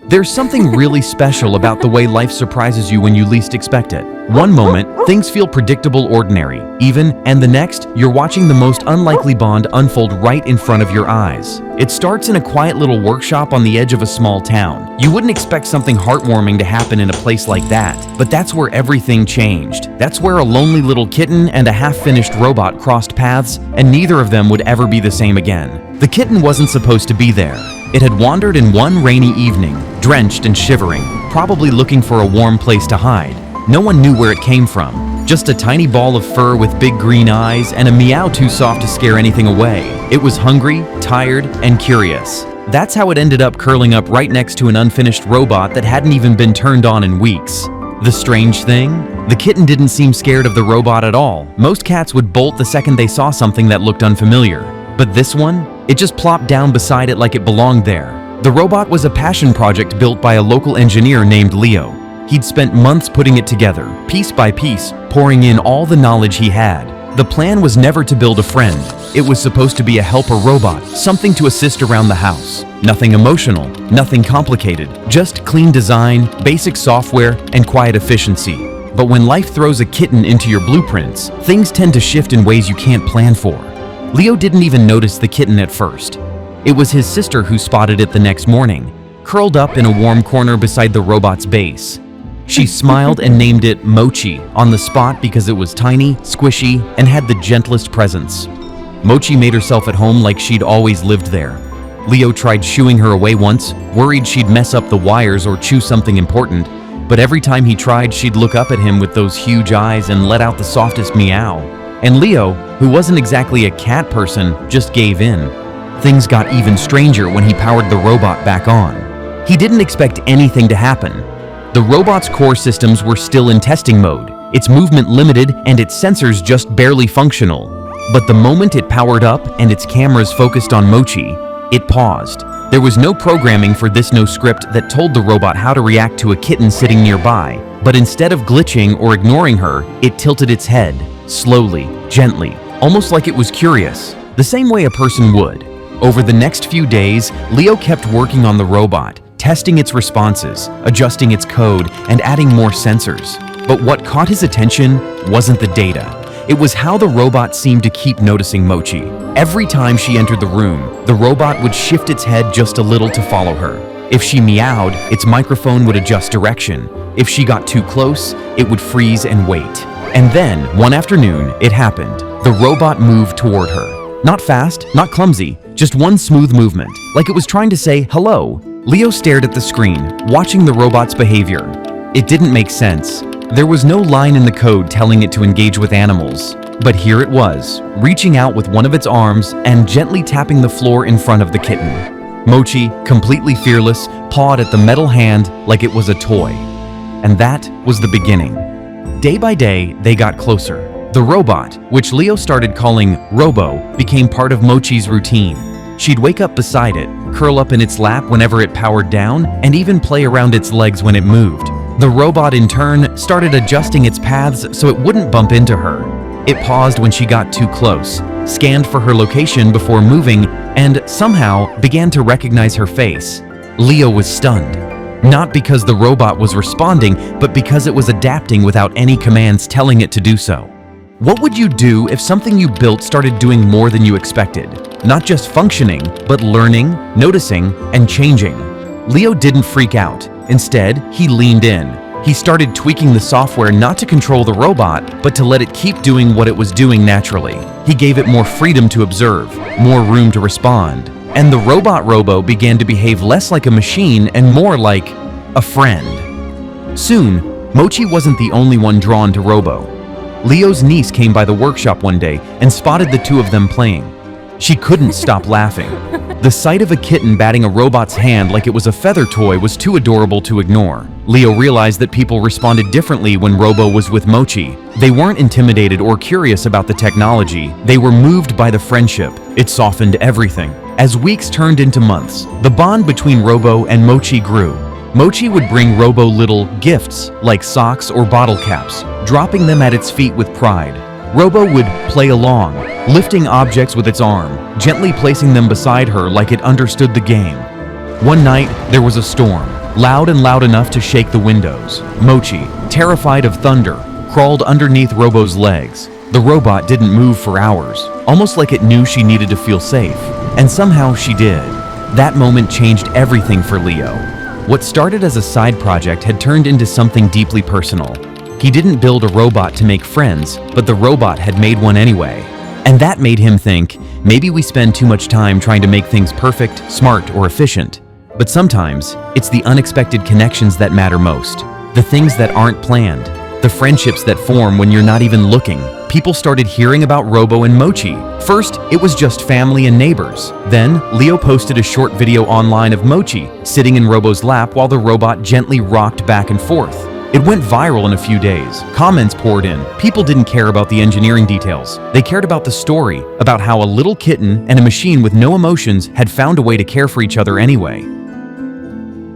There's something really special about the way life surprises you when you least expect it. One moment, things feel predictable, ordinary, even, and the next, you're watching the most unlikely bond unfold right in front of your eyes. It starts in a quiet little workshop on the edge of a small town. You wouldn't expect something heartwarming to happen in a place like that, but that's where everything changed. That's where a lonely little kitten and a half-finished robot crossed paths, and neither of them would ever be the same again. The kitten wasn't supposed to be there. It had wandered in one rainy evening, drenched and shivering, probably looking for a warm place to hide. No one knew where it came from. Just a tiny ball of fur with big green eyes and a meow too soft to scare anything away. It was hungry, tired, and curious. That's how it ended up curling up right next to an unfinished robot that hadn't even been turned on in weeks. The strange thing? The kitten didn't seem scared of the robot at all. Most cats would bolt the second they saw something that looked unfamiliar. But this one? It just plopped down beside it like it belonged there. The robot was a passion project built by a local engineer named Leo. He'd spent months putting it together, piece by piece, pouring in all the knowledge he had. The plan was never to build a friend. It was supposed to be a helper robot, something to assist around the house. Nothing emotional, nothing complicated, just clean design, basic software, and quiet efficiency. But when life throws a kitten into your blueprints, things tend to shift in ways you can't plan for. Leo didn't even notice the kitten at first. It was his sister who spotted it the next morning, curled up in a warm corner beside the robot's base. She smiled and named it Mochi on the spot because it was tiny, squishy, and had the gentlest presence. Mochi made herself at home like she'd always lived there. Leo tried shooing her away once, worried she'd mess up the wires or chew something important, but every time he tried, she'd look up at him with those huge eyes and let out the softest meow. And Leo, who wasn't exactly a cat person, just gave in. Things got even stranger when he powered the robot back on. He didn't expect anything to happen. The robot's core systems were still in testing mode, its movement limited and its sensors just barely functional. But the moment it powered up and its cameras focused on Mochi, it paused. There was no programming for this, no script that told the robot how to react to a kitten sitting nearby. But instead of glitching or ignoring her, it tilted its head. Slowly, gently, almost like it was curious, the same way a person would. Over the next few days, Leo kept working on the robot, testing its responses, adjusting its code, and adding more sensors. But what caught his attention wasn't the data. It was how the robot seemed to keep noticing Mochi. Every time she entered the room, the robot would shift its head just a little to follow her. If she meowed, its microphone would adjust direction. If she got too close, it would freeze and wait. And then, one afternoon, it happened. The robot moved toward her. Not fast, not clumsy, just one smooth movement, like it was trying to say hello. Leo stared at the screen, watching the robot's behavior. It didn't make sense. There was no line in the code telling it to engage with animals. But here it was, reaching out with one of its arms and gently tapping the floor in front of the kitten. Mochi, completely fearless, pawed at the metal hand like it was a toy. And that was the beginning. Day by day, they got closer. The robot, which Leo started calling Robo, became part of Mochi's routine. She'd wake up beside it, curl up in its lap whenever it powered down, and even play around its legs when it moved. The robot, in turn, started adjusting its paths so it wouldn't bump into her. It paused when she got too close, scanned for her location before moving, and somehow began to recognize her face. Leo was stunned. Not because the robot was responding, but because it was adapting without any commands telling it to do so. What would you do if something you built started doing more than you expected? Not just functioning, but learning, noticing, and changing. Leo didn't freak out. Instead, he leaned in. He started tweaking the software not to control the robot, but to let it keep doing what it was doing naturally. He gave it more freedom to observe, more room to respond. And the robot Robo began to behave less like a machine and more like a friend. Soon, Mochi wasn't the only one drawn to Robo. Leo's niece came by the workshop one day and spotted the two of them playing. She couldn't stop laughing. The sight of a kitten batting a robot's hand like it was a feather toy was too adorable to ignore. Leo realized that people responded differently when Robo was with Mochi. They weren't intimidated or curious about the technology. They were moved by the friendship. It softened everything. As weeks turned into months, the bond between Robo and Mochi grew. Mochi would bring Robo little gifts like socks or bottle caps, dropping them at its feet with pride. Robo would play along, lifting objects with its arm, gently placing them beside her like it understood the game. One night, there was a storm. loud and loud enough to shake the windows. Mochi, terrified of thunder, crawled underneath Robo's legs. The robot didn't move for hours, almost like it knew she needed to feel safe. And somehow she did. That moment changed everything for Leo. What started as a side project had turned into something deeply personal. He didn't build a robot to make friends, but the robot had made one anyway. And that made him think, maybe we spend too much time trying to make things perfect, smart, or efficient. But sometimes, it's the unexpected connections that matter most. The things that aren't planned. The friendships that form when you're not even looking. People started hearing about Robo and Mochi. First, it was just family and neighbors. Then, Leo posted a short video online of Mochi sitting in Robo's lap while the robot gently rocked back and forth. It went viral in a few days. Comments poured in. People didn't care about the engineering details. They cared about the story, about how a little kitten and a machine with no emotions had found a way to care for each other anyway.